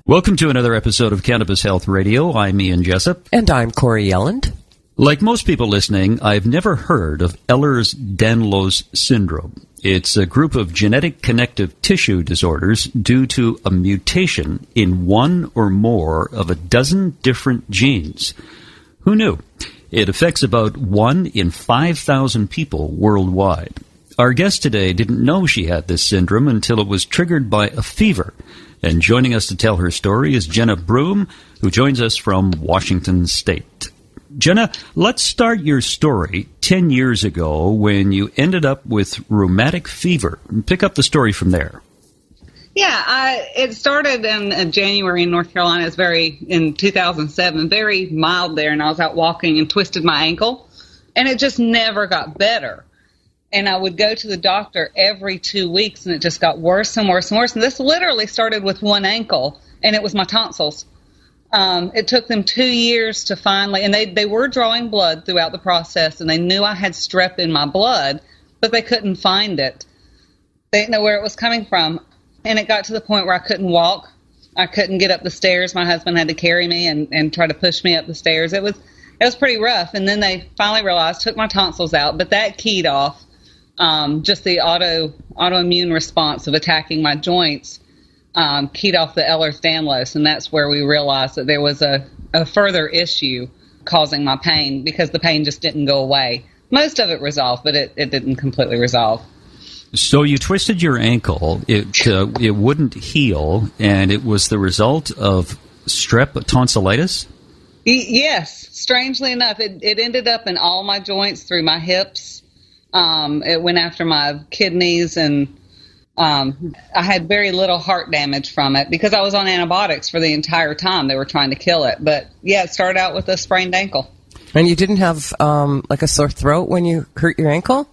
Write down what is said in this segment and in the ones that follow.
Welcome to another episode of Cannabis Health Radio. I'm Ian Jessup. And I'm Corey Yelland. Like most people listening, I've never heard of Ehlers Danlos Syndrome. It's a group of genetic connective tissue disorders due to a mutation in one or more of a dozen different genes. Who knew? It affects about 1 in 5,000 people worldwide. Our guest today didn't know she had this syndrome until it was triggered by a fever. And joining us to tell her story is Jenna Broome, who joins us from Washington State. Jenna, let's start your story 10 years ago when you ended up with rheumatic fever. Pick up the story from there. Yeah, it started in January in North Carolina. It's in 2007, very mild there, and I was out walking and twisted my ankle, and it just never got better. And I would go to the doctor every 2 weeks, and it just got worse and worse and worse. And this literally started with one ankle, and it was my tonsils. It took them 2 years to finally, and they were drawing blood throughout the process, and they knew I had strep in my blood, but they couldn't find it. They didn't know where it was coming from. And it got to the point where I couldn't walk. I couldn't get up the stairs. My husband had to carry me and try to push me up the stairs. It was pretty rough. And then they finally realized, took my tonsils out, but that keyed off. Just the autoimmune response of attacking my joints keyed off the Ehlers Danlos, and that's where we realized that there was a further issue causing my pain because the pain just didn't go away. Most of it resolved, but it didn't completely resolve. So you twisted your ankle. It wouldn't heal, and it was the result of strep tonsillitis? Yes. Strangely enough, it ended up in all my joints through my hips. It went after my kidneys, and I had very little heart damage from it because I was on antibiotics for the entire time. They were trying to kill it. But, yeah, it started out with a sprained ankle. And you didn't have, like a sore throat when you hurt your ankle?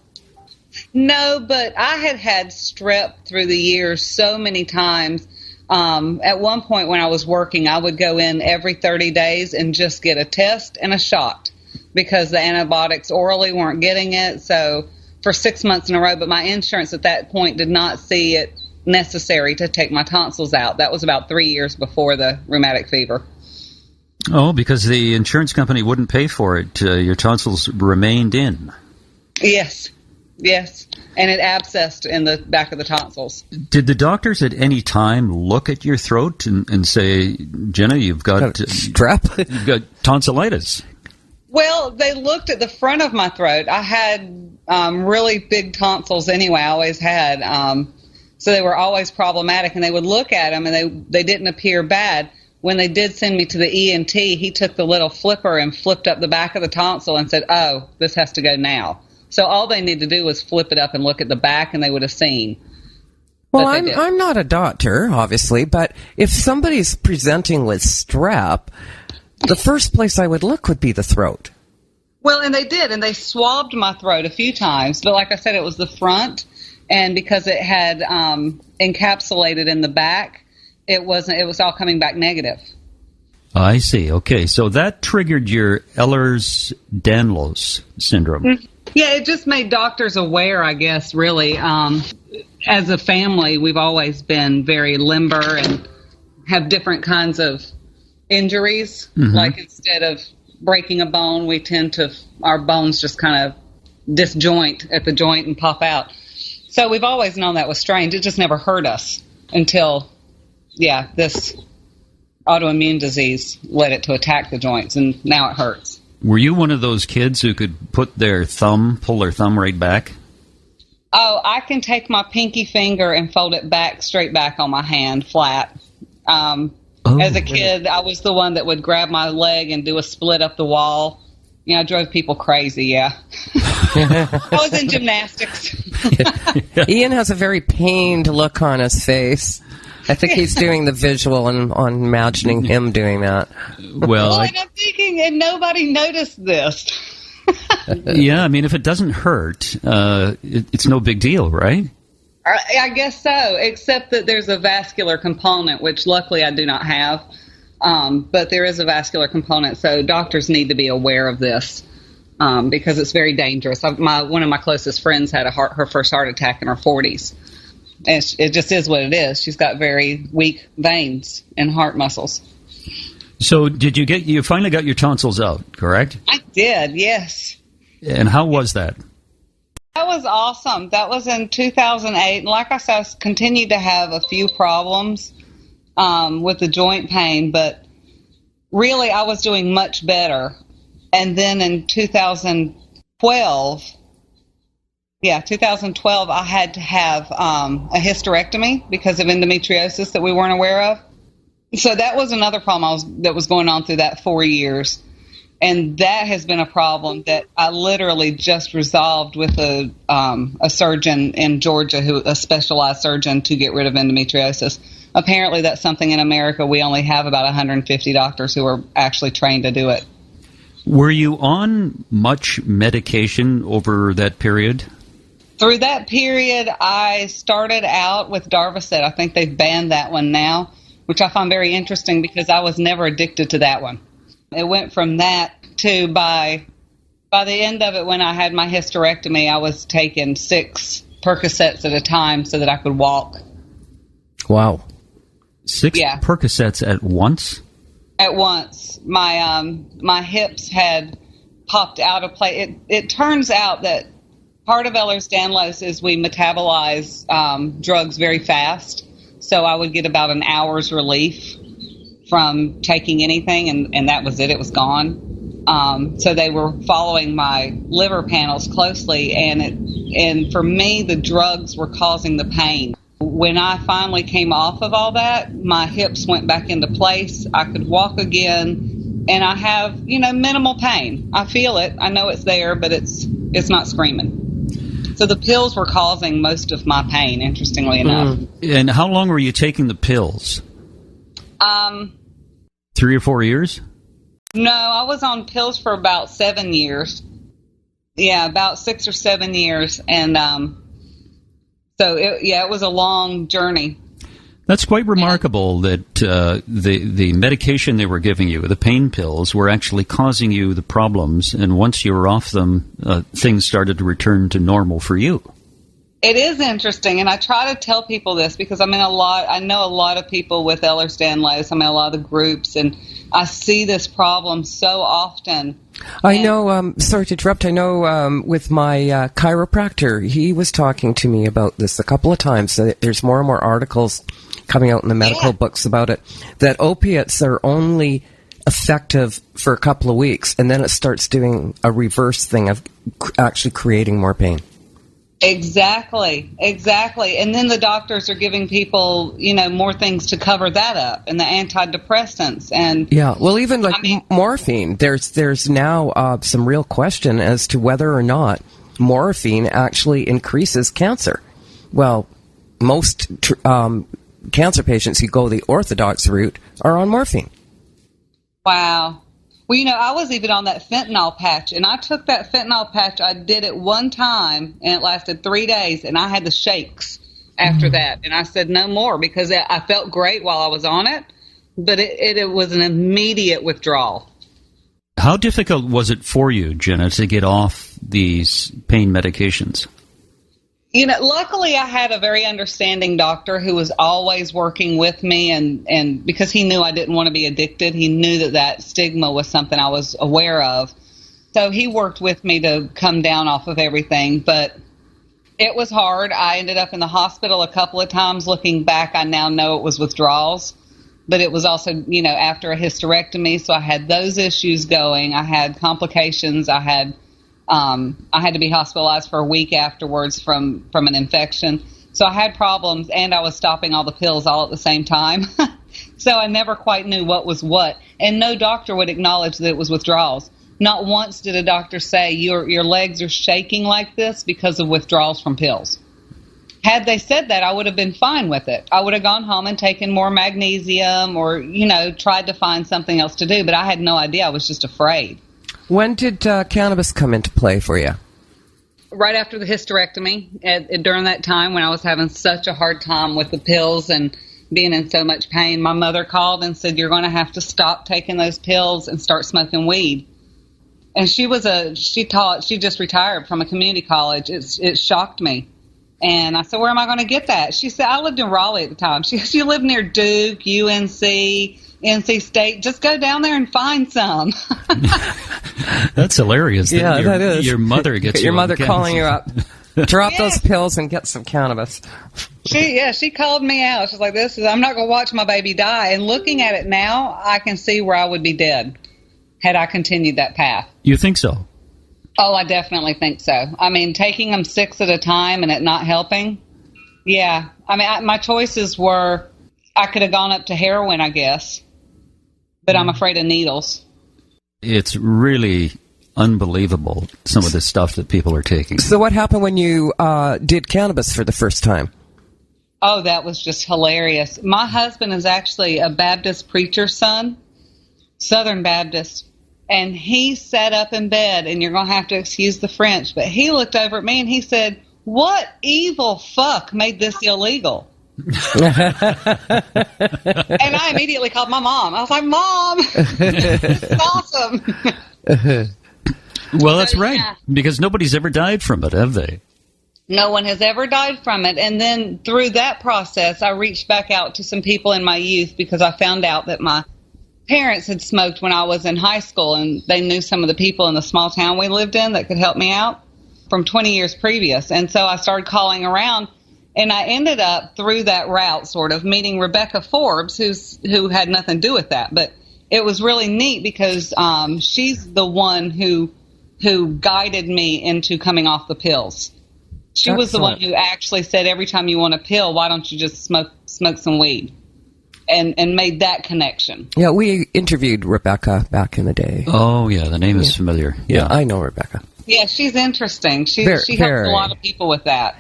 No, but I had strep through the years so many times. At one point when I was working, I would go in every 30 days and just get a test and a shot because the antibiotics orally weren't getting it. So for 6 months in a row, but my insurance at that point did not see it necessary to take my tonsils out. That was about 3 years before the rheumatic fever. Oh, because the insurance company wouldn't pay for it. Your tonsils remained in. Yes. And it abscessed in the back of the tonsils. Did the doctors at any time look at your throat and say, Jenna, you've got strep? You've got tonsillitis? Well, they looked at the front of my throat. I had really big tonsils anyway. I always had. So they were always problematic, and they would look at them, and they didn't appear bad. When they did send me to the ENT, he took the little flipper and flipped up the back of the tonsil and said, oh, this has to go now. So all they need to do was flip it up and look at the back, and they would have seen. Well, I'm not a doctor, obviously, but if somebody's presenting with strep, the first place I would look would be the throat. Well, and they did, and they swabbed my throat a few times. But like I said, it was the front, and because it had encapsulated in the back, it was all coming back negative. I see. Okay, so that triggered your Ehlers Danlos Syndrome. Mm-hmm. Yeah, it just made doctors aware, I guess, really. As a family, we've always been very limber and have different kinds of injuries. Mm-hmm. Like instead of breaking a bone, we tend to, our bones just kind of disjoint at the joint and pop out. So we've always known that was strange. It just never hurt us until, this autoimmune disease led it to attack the joints, and now it hurts. Were you one of those kids who could pull their thumb right back? Oh, I can take my pinky finger and fold it back, straight back on my hand, flat. As a kid, I was the one that would grab my leg and do a split up the wall. I drove people crazy, yeah. I was in gymnastics. Ian has a very pained look on his face. I think he's doing the visual and on imagining him doing that. Well, and I'm thinking, and nobody noticed this. Yeah, I mean, if it doesn't hurt, it's no big deal, right? I guess so, except that there's a vascular component, which luckily I do not have. But there is a vascular component, so doctors need to be aware of this because it's very dangerous. One of my closest friends had her first heart attack in her 40s. And it just is what it is. She's got very weak veins and heart muscles. So you finally got your tonsils out, correct? I did, yes. And how was that? That was awesome. That was in 2008. And like I said, I continued to have a few problems with the joint pain, but really I was doing much better. And then in 2012, I had to have a hysterectomy because of endometriosis that we weren't aware of. So that was another problem that was going on through that 4 years. And that has been a problem that I literally just resolved with a surgeon in Georgia, a specialized surgeon to get rid of endometriosis. Apparently that's something in America we only have about 150 doctors who are actually trained to do it. Were you on much medication over that period? Through that period, I started out with Darvocet. I think they've banned that one now, which I find very interesting because I was never addicted to that one. It went from that to by the end of it, when I had my hysterectomy, I was taking 6 Percocets at a time so that I could walk. Wow. 6 Percocets at once? At once. My hips had popped out of place. It turns out that part of Ehlers Danlos is we metabolize drugs very fast. So I would get about an hour's relief from taking anything, and that was it. It was gone. So they were following my liver panels closely, and for me, the drugs were causing the pain. When I finally came off of all that, my hips went back into place. I could walk again, and I have, minimal pain. I feel it. I know it's there, but it's not screaming. So the pills were causing most of my pain, interestingly enough. And how long were you taking the pills? 3 or 4 years? No, I was on pills for about 7 years. Yeah, about 6 or 7 years. And so, it was a long journey. That's quite remarkable that the medication they were giving you, the pain pills, were actually causing you the problems. And once you were off them, things started to return to normal for you. It is interesting, and I try to tell people this because I know a lot of people with Ehlers Danlos. I'm in a lot of the groups, and I see this problem so often. I know, sorry to interrupt, I know with my chiropractor, he was talking to me about this a couple of times. So there's more and more articles coming out in the medical books about it, that opiates are only effective for a couple of weeks, and then it starts doing a reverse thing of actually creating more pain. Exactly. And then the doctors are giving people, more things to cover that up, and the antidepressants. And well, even morphine, there's now some real question as to whether or not morphine actually increases cancer. Well, most cancer patients who go the orthodox route are on morphine. Wow. Well, I was even on that fentanyl patch, and I took that fentanyl patch. I did it one time, and it lasted 3 days, and I had the shakes after that. And I said no more because I felt great while I was on it, but it was an immediate withdrawal. How difficult was it for you, Jenna, to get off these pain medications? Luckily I had a very understanding doctor who was always working with me, and because he knew I didn't want to be addicted, he knew that stigma was something I was aware of. So he worked with me to come down off of everything, but it was hard. I ended up in the hospital a couple of times. Looking back, I now know it was withdrawals, but it was also, after a hysterectomy, so I had those issues going. I had complications. I had to be hospitalized for a week afterwards from an infection. So I had problems, and I was stopping all the pills all at the same time. So I never quite knew what was what. And no doctor would acknowledge that it was withdrawals. Not once did a doctor say, your legs are shaking like this because of withdrawals from pills. Had they said that, I would have been fine with it. I would have gone home and taken more magnesium or, tried to find something else to do. But I had no idea. I was just afraid. When did cannabis come into play for you? Right after the hysterectomy. During that time when I was having such a hard time with the pills and being in so much pain, my mother called and said, you're going to have to stop taking those pills and start smoking weed. And she just retired from a community college. It shocked me. And I said, where am I going to get that? She said, I lived in Raleigh at the time. She lived near Duke, UNC, NC State. Just go down there and find some. That's hilarious. Yeah, that is. Your mother gets your you mother calling you up. Drop Yeah. those pills and get some cannabis. She called me out. She's like, I'm not going to watch my baby die. And looking at it now, I can see where I would be dead had I continued that path. You think so? Oh, I definitely think so. I mean, taking them 6 at a time and it not helping. Yeah. I mean, my choices were, I could have gone up to heroin, I guess, but I'm afraid of needles. It's really unbelievable, some of the stuff that people are taking. So what happened when you did cannabis for the first time? Oh, that was just hilarious. My husband is actually a Baptist preacher's son, Southern Baptist. And he sat up in bed, and you're going to have to excuse the French, but he looked over at me and he said, what evil fuck made this illegal? And I immediately called my mom. I was like, Mom, this is awesome. Well, that's So, right, yeah. because nobody's ever died from it, have they? No one has ever died from it. And then through that process, I reached back out to some people in my youth because I found out that my parents had smoked when I was in high school, and they knew some of the people in the small town we lived in that could help me out from 20 years previous. And so I started calling around, and I ended up through that route sort of meeting Rebecca Forbes, who had nothing to do with that. But it was really neat because she's the one who guided me into coming off the pills. She was the one who actually said, every time you want a pill, why don't you just smoke some weed? And made that connection. Yeah, we interviewed Rebecca back in the day. Oh, yeah, the name is familiar. Yeah. I know Rebecca. Yeah, she's interesting. She helps a lot of people with that.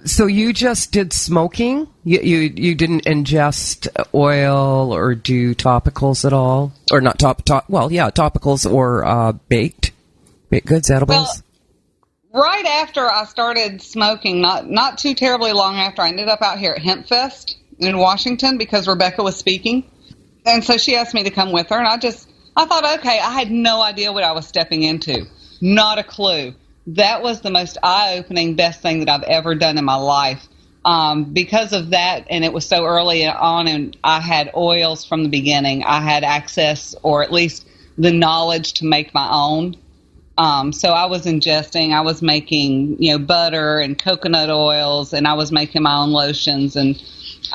So you just did smoking? You didn't ingest oil or do topicals at all? Or not topicals or baked goods, edibles? Well, right after I started smoking, not too terribly long after, I ended up out here at Hemp Fest in Washington because Rebecca was speaking. And so she asked me to come with her, and I thought, okay, I had no idea what I was stepping into. Not a clue. That was the most eye-opening, best thing that I've ever done in my life. Because of that, and it was so early on, and I had oils from the beginning. I had access, or at least the knowledge to make my own. So I was ingesting, I was making, butter and coconut oils, and I was making my own lotions. And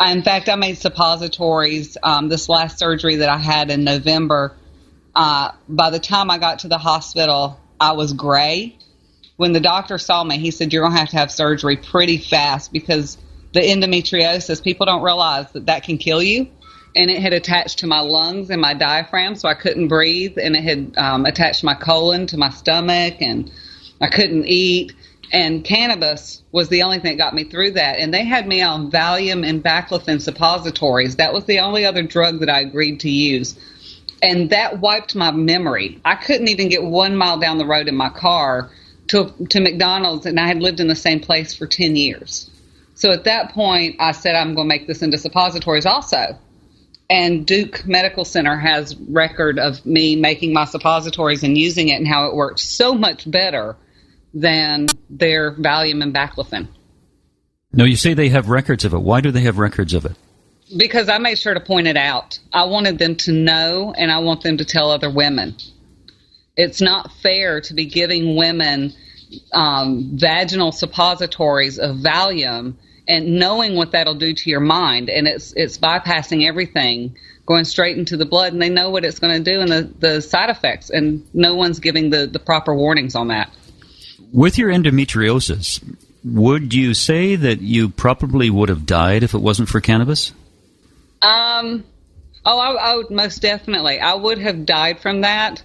in fact, I made suppositories this last surgery that I had in November. By the time I got to the hospital, I was gray. When the doctor saw me, he said, you're going to have surgery pretty fast because the endometriosis, people don't realize that can kill you. And it had attached to my lungs and my diaphragm, so I couldn't breathe. And it had attached my colon to my stomach, and I couldn't eat. And cannabis was the only thing that got me through that. And they had me on Valium and Baclofen suppositories. That was the only other drug that I agreed to use. And that wiped my memory. I couldn't even get 1 mile down the road in my car to McDonald's, and I had lived in the same place for 10 years. So at that point, I said, I'm going to make this into suppositories also. And Duke Medical Center has record of me making my suppositories and using it, and how it works so much better than their Valium and Baclofen. No, you say they have records of it. Why do they have records of it? Because I made sure to point it out. I wanted them to know, and I want them to tell other women. It's not fair to be giving women vaginal suppositories of Valium and knowing what that'll do to your mind. And it's bypassing everything, going straight into the blood, and they know what it's going to do and the side effects, and no one's giving the proper warnings on that. With your endometriosis, would you say that you probably would have died if it wasn't for cannabis? I would most definitely. I would have died from that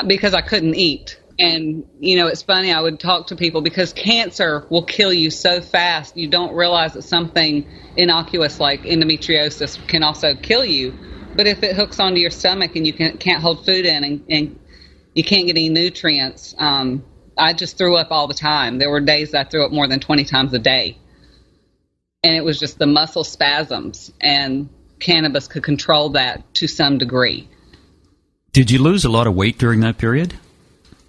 because I couldn't eat. And, it's funny, I would talk to people because cancer will kill you so fast. You don't realize that something innocuous like endometriosis can also kill you. But if it hooks onto your stomach and you can't hold food in and you can't get any nutrients, I just threw up all the time. There were days that I threw up more than 20 times a day. And it was just the muscle spasms, and cannabis could control that to some degree. Did you lose a lot of weight during that period?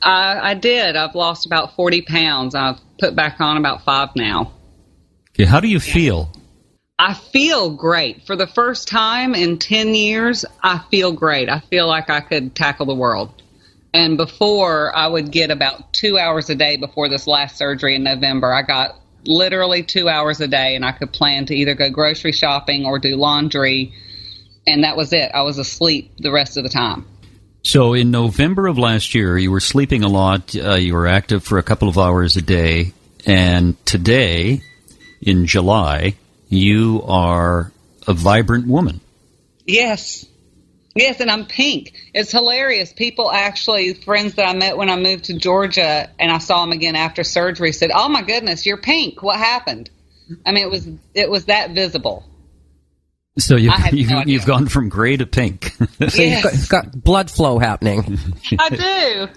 I did. I've lost about 40 pounds. I've put back on about 5 now. Okay, how do you feel? I feel great. For the first time in 10 years, I feel great. I feel like I could tackle the world. And before, I would get about 2 hours a day before this last surgery in November. I got literally 2 hours a day, and I could plan to either go grocery shopping or do laundry, and that was it. I was asleep the rest of the time. So in November of last year, you were sleeping a lot, you were active for a couple of hours a day, and today, in July, you are a vibrant woman. Yes. Yes, and I'm pink. It's hilarious. People actually, friends that I met when I moved to Georgia, and I saw them again after surgery, said, "Oh my goodness, you're pink. What happened?" I mean, it was that visible. So you've gone from gray to pink. So you've got blood flow happening. I do.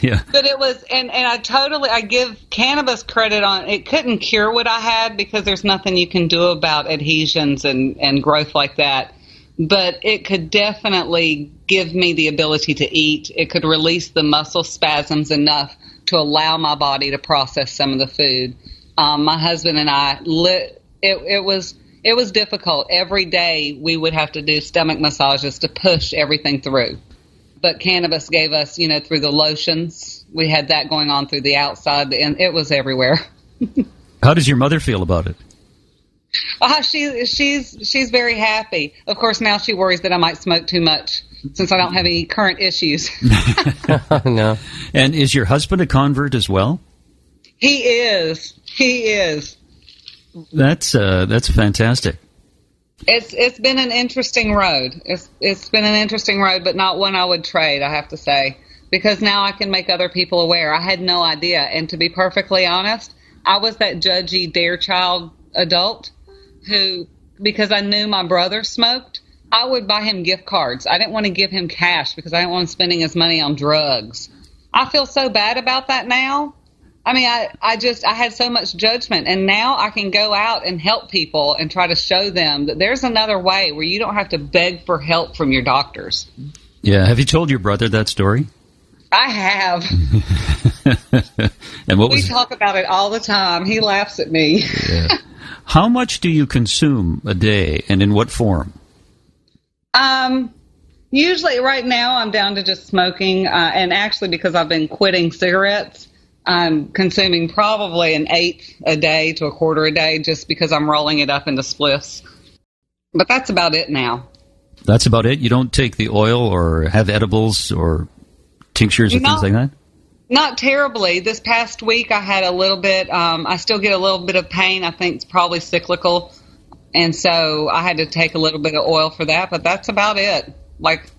Yeah. But it was, and I give Cannabis credit on, it couldn't cure what I had because there's nothing you can do about adhesions and growth like that. But it could definitely give me the ability to eat. It could release the muscle spasms enough to allow my body to process some of the food. My husband and I, it was difficult. Every day we would have to do stomach massages to push everything through. But Cannabis gave us, through the lotions, we had that going on through the outside, and it was everywhere. How does your mother feel about it? She's very happy. Of course, now she worries that I might smoke too much since I don't have any current issues. No. And is your husband a convert as well? He is. That's fantastic. It's been an interesting road. It's been an interesting road, but not one I would trade, I have to say, because now I can make other people aware. I had no idea, and to be perfectly honest, I was that judgy dare child adult who, because I knew my brother smoked, I would buy him gift cards. I didn't want to give him cash because I didn't want him spending his money on drugs. I feel so bad about that now. I mean, I had so much judgment, and now I can go out and help people and try to show them that there's another way where you don't have to beg for help from your doctors. Yeah. Have you told your brother that story? I have. And we talk about it all the time. He laughs at me. Yeah. How much do you consume a day, and in what form? Usually right now I'm down to just smoking, and actually because I've been quitting cigarettes, I'm consuming probably an eighth a day to a quarter a day just because I'm rolling it up into spliffs. But that's about it now. That's about it? You don't take the oil or have edibles or tinctures or things like that? Not terribly. This past week I had a little bit, I still get a little bit of pain. I think it's probably cyclical. And so I had to take a little bit of oil for that, but that's about it. Like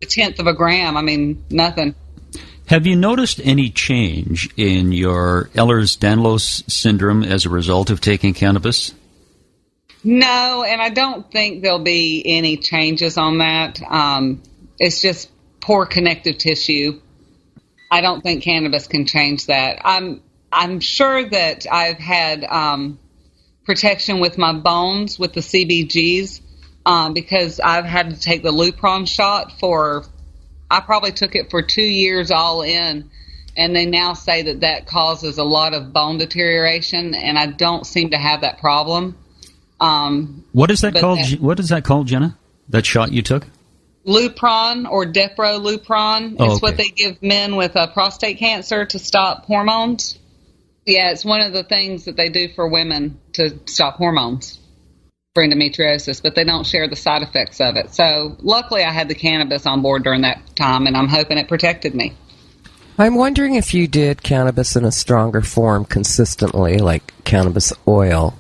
a tenth of a gram. I mean, nothing. Have you noticed any change in your Ehlers Danlos Syndrome as a result of taking cannabis? No, and I don't think there'll be any changes on that. It's just poor connective tissue. I don't think cannabis can change that. I'm sure that I've had protection with my bones with the CBGs because I've had to take the Lupron shot I probably took it for 2 years all in, and they now say that causes a lot of bone deterioration, and I don't seem to have that problem. What is that called? What is that called, Jenna? That shot you took? Lupron or Depo-Lupron. It's what they give men with prostate cancer to stop hormones. Yeah, it's one of the things that they do for women to stop hormones for endometriosis, but they don't share the side effects of it. So luckily I had the cannabis on board during that time, and I'm hoping it protected me. I'm wondering if you did cannabis in a stronger form consistently, like cannabis oil,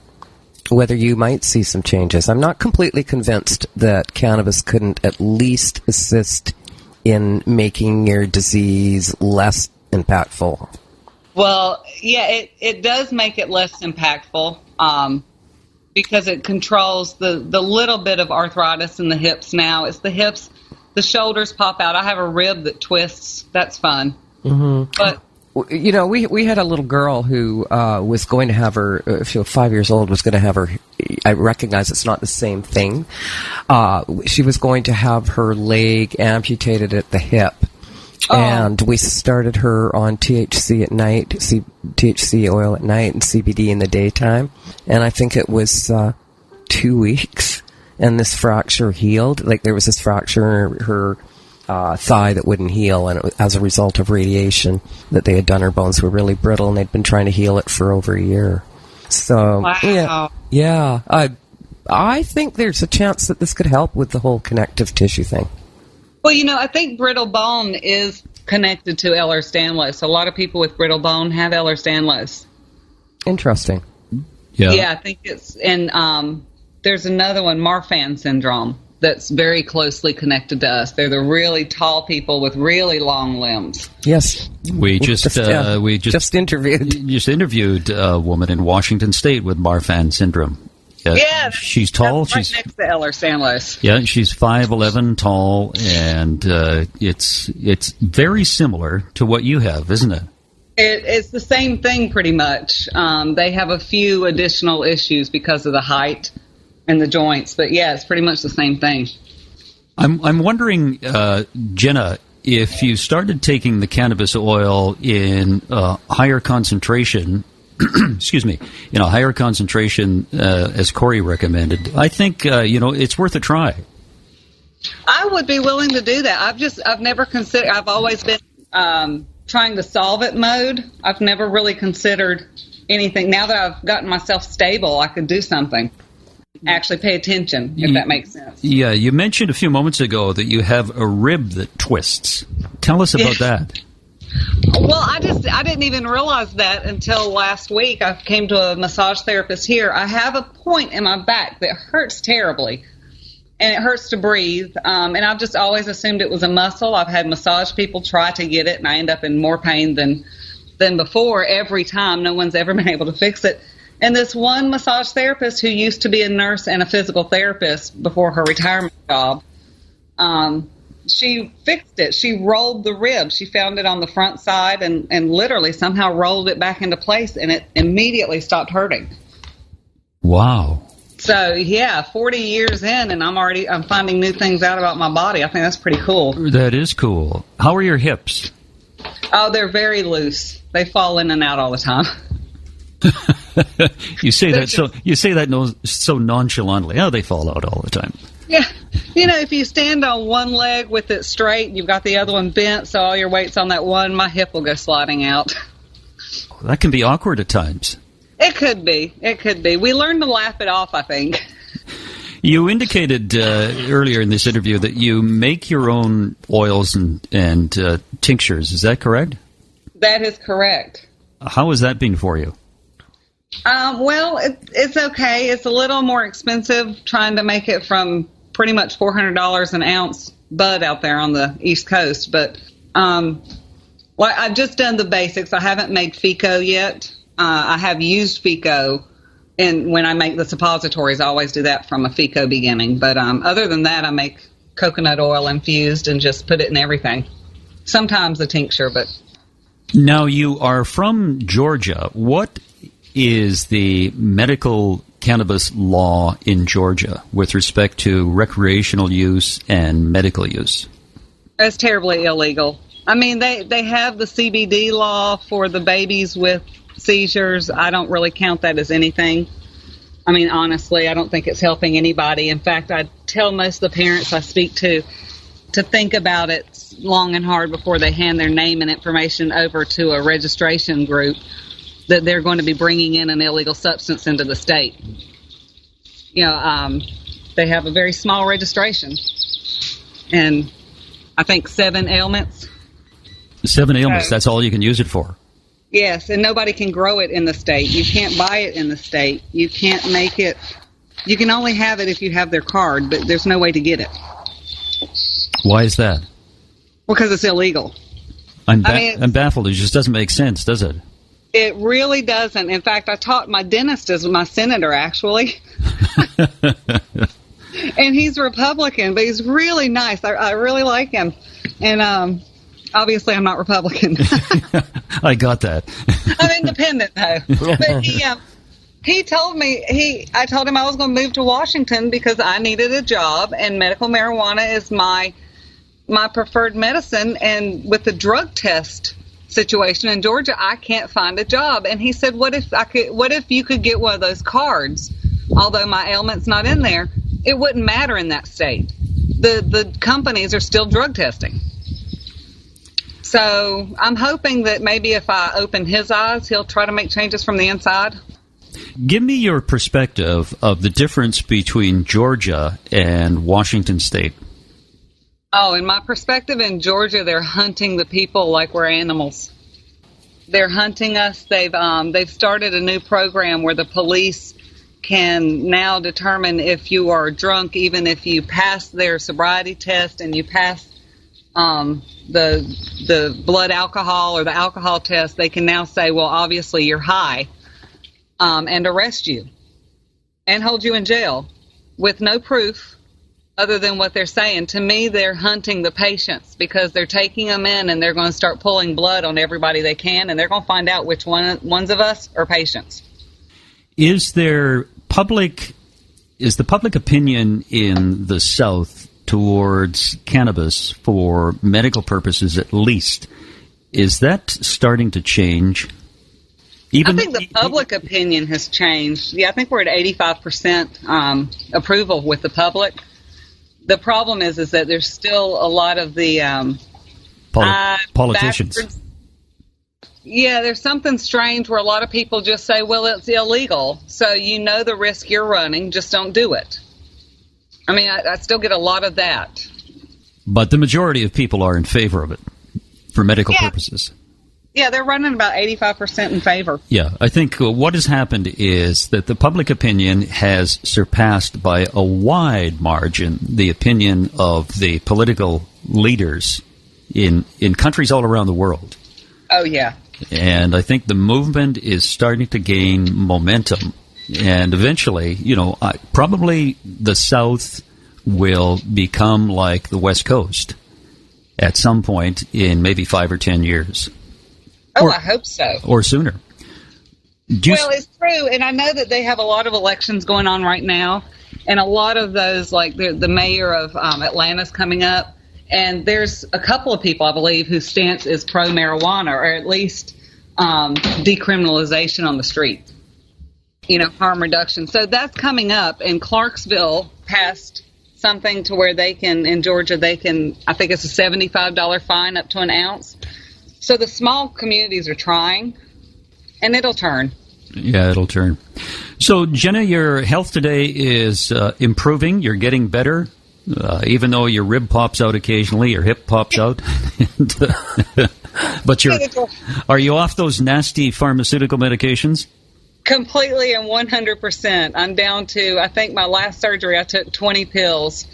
whether you might see some changes. I'm not completely convinced that cannabis couldn't at least assist in making your disease less impactful. Well, yeah, it does make it less impactful because it controls the little bit of arthritis in the hips now. It's the hips, the shoulders pop out. I have a rib that twists. That's fun. Mm-hmm. But you know, we had a little girl who was going to have her, if she was 5 years old, was going to have her, I recognize it's not the same thing. She was going to have her leg amputated at the hip. And we started her on THC at night, THC oil at night, and CBD in the daytime. And I think it was 2 weeks, and this fracture healed. Like, there was this fracture in her thigh that wouldn't heal, and it was as a result of radiation that they had done. Her bones were really brittle, and they'd been trying to heal it for over a year. So, wow. yeah. I think there's a chance that this could help with the whole connective tissue thing. Well, I think brittle bone is connected to Ehlers Danlos. A lot of people with brittle bone have Ehlers Danlos. Interesting. Yeah, I think it's, and there's another one, Marfan syndrome, that's very closely connected to us. They're the really tall people with really long limbs. Yes. We just interviewed a woman in Washington State with Marfan syndrome. Yeah, she's tall. Right next to Ehlers Danlos. Yeah, she's 5'11", tall, and it's very similar to what you have, isn't it? It's the same thing, pretty much. They have a few additional issues because of the height and the joints, but yeah, it's pretty much the same thing. I'm wondering, Jenna, if you started taking the cannabis oil in higher concentration. Excuse me, higher concentration, as Corey recommended, I think, it's worth a try. I would be willing to do that. I've never considered, I've always been trying to solve it mode. I've never really considered anything. Now that I've gotten myself stable, I could do something. Actually pay attention, if that makes sense. Yeah, you mentioned a few moments ago that you have a rib that twists. Tell us about that. Well, I didn't even realize that until last week. I came to a massage therapist here. I have a point in my back that hurts terribly, and it hurts to breathe. And I've just always assumed it was a muscle. I've had massage people try to get it, and I end up in more pain than before every time. No one's ever been able to fix it. And this one massage therapist who used to be a nurse and a physical therapist before her retirement job, she fixed it. She rolled the rib. She found it on the front side and literally somehow rolled it back into place, and it immediately stopped hurting. Wow. So, yeah, 40 years in, and I'm finding new things out about my body. I think that's pretty cool. That is cool. How are your hips? Oh, they're very loose. They fall in and out all the time. You say that so nonchalantly. Oh, they fall out all the time. Yeah. If you stand on one leg with it straight, you've got the other one bent, so all your weight's on that one, my hip will go sliding out. That can be awkward at times. It could be. We learn to laugh it off, I think. You indicated earlier in this interview that you make your own oils and tinctures. Is that correct? That is correct. How has that been for you? Well, it's okay. It's a little more expensive trying to make it from pretty much $400 an ounce bud out there on the East Coast. But I've just done the basics. I haven't made FICO yet. I have used FICO, and when I make the suppositories, I always do that from a FICO beginning. But other than that, I make coconut oil infused and just put it in everything. Sometimes a tincture, but... Now, you are from Georgia. What is the medical cannabis law in Georgia with respect to recreational use and medical use? It's terribly illegal. I mean, they have the CBD law for the babies with seizures. I don't really count that as anything. I mean, honestly, I don't think it's helping anybody. In fact, I tell most of the parents I speak to think about it long and hard before they hand their name and information over to a registration group that they're going to be bringing in an illegal substance into the state. They have a very small registration, and I think 7 ailments. 7 ailments, that's all you can use it for? Yes, and nobody can grow it in the state. You can't buy it in the state. You can't make it. You can only have it if you have their card, but there's no way to get it. Why is that? Because it's illegal. I'm baffled. It just doesn't make sense, does it? It really doesn't. In fact, I taught my dentist as my senator, actually. And he's Republican, but he's really nice. I really like him. And obviously I'm not Republican. I got that. I'm independent, though. But he told me, I told him I was going to move to Washington because I needed a job, and medical marijuana is my my preferred medicine, and with the drug test situation in Georgia, I can't find a job. And he said, what if you could get one of those cards? Although my ailment's not in there, it wouldn't matter in that state. The companies are still drug testing. So I'm hoping that maybe if I open his eyes, he'll try to make changes from the inside. Give me your perspective of the difference between Georgia and Washington State. Oh, in my perspective, in Georgia, they're hunting the people like we're animals. They're hunting us. They've started a new program where the police can now determine if you are drunk, even if you pass their sobriety test and you pass the blood alcohol or the alcohol test. They can now say, well, obviously you're high, and arrest you and hold you in jail with no proof other than what they're saying. To me, they're hunting the patients because they're taking them in and they're going to start pulling blood on everybody they can, and they're going to find out which ones of us are patients. Is the public opinion in the South towards cannabis for medical purposes, at least, is that starting to change? I think the public opinion has changed. Yeah, I think we're at 85% approval with the public. The problem is that there's still a lot of the politicians. Backwards. Yeah, there's something strange where a lot of people just say, well, it's illegal, so you know the risk you're running, just don't do it. I mean, I still get a lot of that. But the majority of people are in favor of it for medical purposes. Yeah, they're running about 85% in favor. Yeah, I think what has happened is that the public opinion has surpassed by a wide margin the opinion of the political leaders in countries all around the world. Oh, yeah. And I think the movement is starting to gain momentum. And eventually, probably the South will become like the West Coast at some point in maybe 5 or 10 years. Oh, I hope so. Or sooner. Well, it's true. And I know that they have a lot of elections going on right now. And a lot of those, like the mayor of Atlanta's coming up. And there's a couple of people, I believe, whose stance is pro-marijuana, or at least decriminalization on the street. Harm reduction. So that's coming up. And Clarksville passed something to where in Georgia, I think it's a $75 fine up to an ounce. So the small communities are trying, and it'll turn. Yeah, it'll turn. So, Jenna, your health today is improving. You're getting better, even though your rib pops out occasionally, your hip pops out. But are you off those nasty pharmaceutical medications? Completely and 100%. I'm down to, I think my last surgery, I took 20 pills,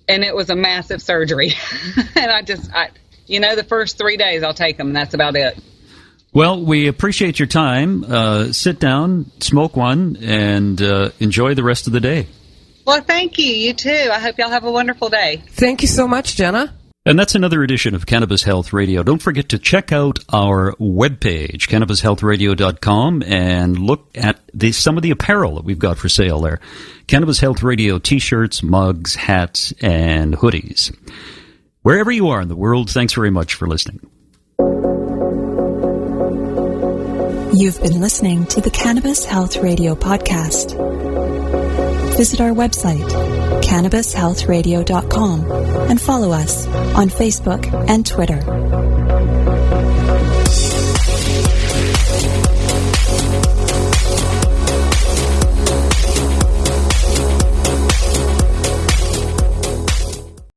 and it was a massive surgery. And the first 3 days I'll take them, and that's about it. Well, we appreciate your time. Sit down, smoke one, and enjoy the rest of the day. Well, thank you. You too. I hope y'all have a wonderful day. Thank you so much, Jenna. And that's another edition of Cannabis Health Radio. Don't forget to check out our webpage, cannabishealthradio.com, and look at some of the apparel that we've got for sale there. Cannabis Health Radio T-shirts, mugs, hats, and hoodies. Wherever you are in the world, thanks very much for listening. You've been listening to the Cannabis Health Radio podcast. Visit our website, cannabishealthradio.com, and follow us on Facebook and Twitter.